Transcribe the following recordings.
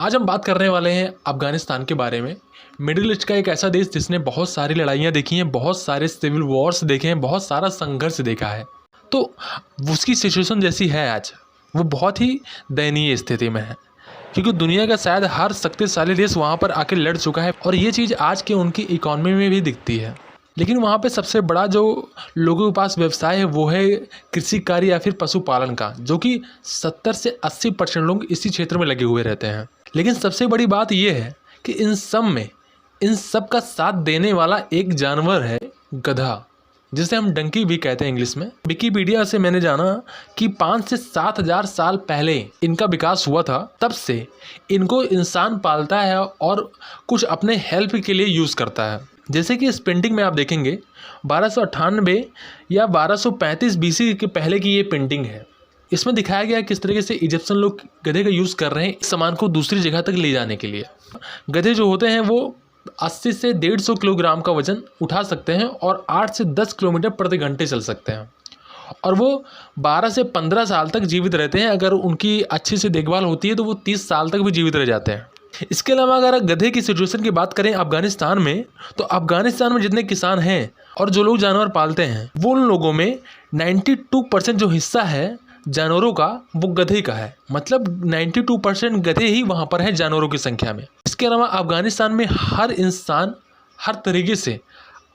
आज हम बात करने वाले हैं अफ़गानिस्तान के बारे में। मिडिल ईस्ट का एक ऐसा देश जिसने बहुत सारी लड़ाइयाँ देखी हैं, बहुत सारे सिविल वॉर्स देखे हैं, बहुत सारा संघर्ष देखा है। तो उसकी सिचुएशन जैसी है आज, वो बहुत ही दयनीय स्थिति में है, क्योंकि दुनिया का शायद हर शक्तिशाली देश वहाँ पर आके लड़ चुका है और ये चीज़ आज के उनकी इकॉनमी में भी दिखती है। लेकिन वहाँ पे सबसे बड़ा जो लोगों के पास व्यवसाय है वो है कृषि कार्य या फिर पशुपालन का, जो कि 70 से 80% लोग इसी क्षेत्र में लगे हुए रहते हैं। लेकिन सबसे बड़ी बात यह है कि इन सब का साथ देने वाला एक जानवर है गधा, जिसे हम डंकी भी कहते हैं इंग्लिश में। विकिपीडिया से मैंने जाना कि 5 से 7 हज़ार साल पहले इनका विकास हुआ था। तब से इनको इंसान पालता है और कुछ अपने हेल्प के लिए यूज़ करता है। जैसे कि इस पेंटिंग में आप देखेंगे 1298 या 1235 बीसी के पहले की ये पेंटिंग है। इसमें दिखाया गया है किस तरीके से इजिप्शियन लोग गधे का यूज़ कर रहे हैं सामान को दूसरी जगह तक ले जाने के लिए। गधे जो होते हैं वो 80 से 150 किलोग्राम का वजन उठा सकते हैं और 8 से 10 किलोमीटर प्रति घंटे चल सकते हैं, और वो 12 से 15 साल तक जीवित रहते हैं। अगर उनकी अच्छी से देखभाल होती है तो वो 30 साल तक भी जीवित रह जाते हैं। इसके अलावा अगर गधे की सिचुएशन की बात करें अफ़गानिस्तान में, तो अफ़गानिस्तान में जितने किसान हैं और जो लोग जानवर पालते हैं, वो उन लोगों में 92% जो हिस्सा है जानवरों का वो गधे का है। मतलब 92% गधे ही वहाँ पर है जानवरों की संख्या में। इसके अलावा अफ़गानिस्तान में हर इंसान हर तरीके से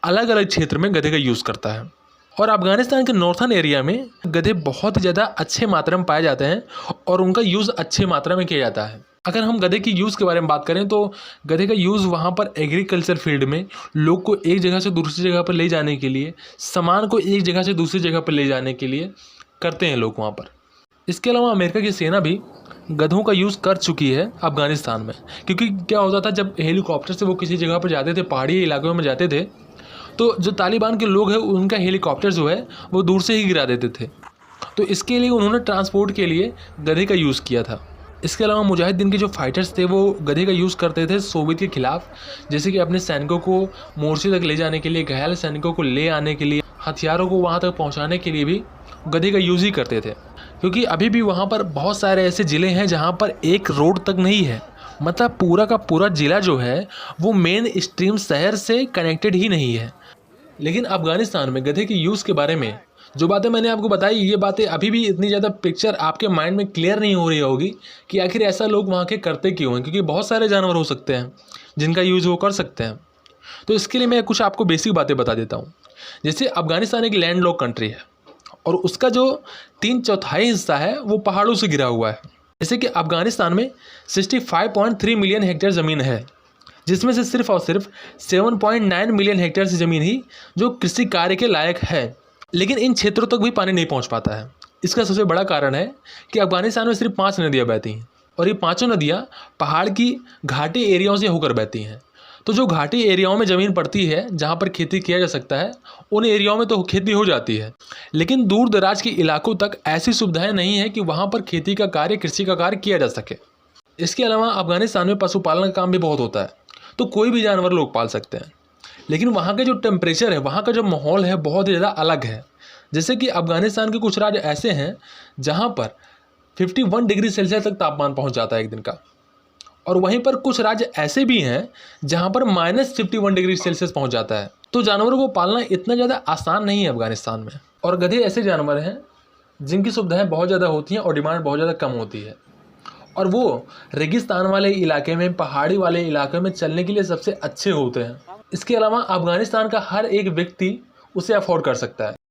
अलग अलग क्षेत्र में गधे का यूज़ करता है, और अफ़गानिस्तान के नॉर्थन एरिया में गधे बहुत ज़्यादा अच्छे मात्रा में पाए जाते हैं और उनका यूज़ अच्छे मात्रा में किया जाता है। अगर हम गधे की यूज़ के बारे में बात करें तो गधे का यूज़ वहाँ पर एग्रीकल्चर फील्ड में लोग को एक जगह से दूसरी जगह पर ले जाने के लिए, सामान को एक जगह से दूसरी जगह पर ले जाने के लिए करते हैं लोग वहाँ पर। इसके अलावा अमेरिका की सेना भी गधों का यूज़ कर चुकी है अफ़गानिस्तान में, क्योंकि क्या होता था जब हेलीकॉप्टर से वो किसी जगह पर जाते थे, पहाड़ी इलाकों में जाते थे, तो जो तालिबान के लोग हैं उनका हेलीकॉप्टर जो है वो दूर से ही गिरा देते थे। तो इसके लिए उन्होंने ट्रांसपोर्ट के लिए गधे का यूज़ किया था। इसके अलावा मुजाहिदीन के जो फाइटर्स थे वो गधे का यूज़ करते थे सोवियत के खिलाफ, जैसे कि अपने सैनिकों को मोर्चे तक ले जाने के लिए, घायल सैनिकों को ले आने के लिए, हथियारों को वहाँ तक पहुँचाने के लिए भी गधे का यूज़ ही करते थे। क्योंकि अभी भी वहाँ पर बहुत सारे ऐसे ज़िले हैं जहाँ पर एक रोड तक नहीं है, मतलब पूरा का पूरा ज़िला जो है वो मेन स्ट्रीम शहर से कनेक्टेड ही नहीं है। लेकिन अफ़गानिस्तान में गधे के यूज़ के बारे में जो बातें मैंने आपको बताई, ये बातें अभी भी इतनी ज़्यादा पिक्चर आपके माइंड में क्लियर नहीं हो रही होगी कि आखिर ऐसा लोग वहाँ के करते क्यों हैं, क्योंकि बहुत सारे जानवर हो सकते हैं जिनका यूज़ वो कर सकते हैं। तो इसके लिए मैं कुछ आपको बेसिक बातें बता देता हूँ। जैसे अफ़गानिस्तान एक लैंडलॉक कंट्री है और उसका जो 3/4 हिस्सा है वो पहाड़ों से घिरा हुआ है। जैसे कि अफ़गानिस्तान में 65.3 मिलियन हेक्टेयर ज़मीन है, जिसमें से सिर्फ और सिर्फ 7.9 मिलियन हेक्टेयर से ज़मीन ही जो कृषि कार्य के लायक है। लेकिन इन क्षेत्रों तक भी पानी नहीं पहुंच पाता है। इसका सबसे बड़ा कारण है कि अफ़गानिस्तान में सिर्फ 5 नदियां बहती हैं, और ये पांचों नदियां पहाड़ की घाटी एरियाओं से होकर बहती हैं। तो जो घाटी एरियाओं में ज़मीन पड़ती है जहां पर खेती किया जा सकता है, उन एरियाओं में तो खेती हो जाती है, लेकिन दूर दराज के इलाकों तक ऐसी सुविधाएँ नहीं है कि वहाँ पर खेती का कार्य, कृषि का कार्य किया जा सके। इसके अलावा अफ़गानिस्तान में पशुपालन का काम भी बहुत होता है, तो कोई भी जानवर लोग पाल सकते हैं। लेकिन वहाँ के जो टेम्परेचर है, वहाँ का जो माहौल है बहुत ज़्यादा अलग है। जैसे कि अफ़गानिस्तान के कुछ राज्य ऐसे हैं जहाँ पर 51 डिग्री सेल्सियस तक तापमान पहुँच जाता है एक दिन का, और वहीं पर कुछ राज्य ऐसे भी हैं जहाँ पर -51 डिग्री सेल्सियस पहुँच जाता है। तो जानवरों को पालना इतना ज़्यादा आसान नहीं है अफ़गानिस्तान में। और गधे ऐसे जानवर हैं जिनकी सुविधाएँ बहुत ज़्यादा होती हैं और डिमांड बहुत ज़्यादा कम होती है, और वो रेगिस्तान वाले इलाके में, पहाड़ी वाले इलाके में चलने के लिए सबसे अच्छे होते हैं। इसके अलावा अफ़गानिस्तान का हर एक व्यक्ति उसे अफोर्ड कर सकता है।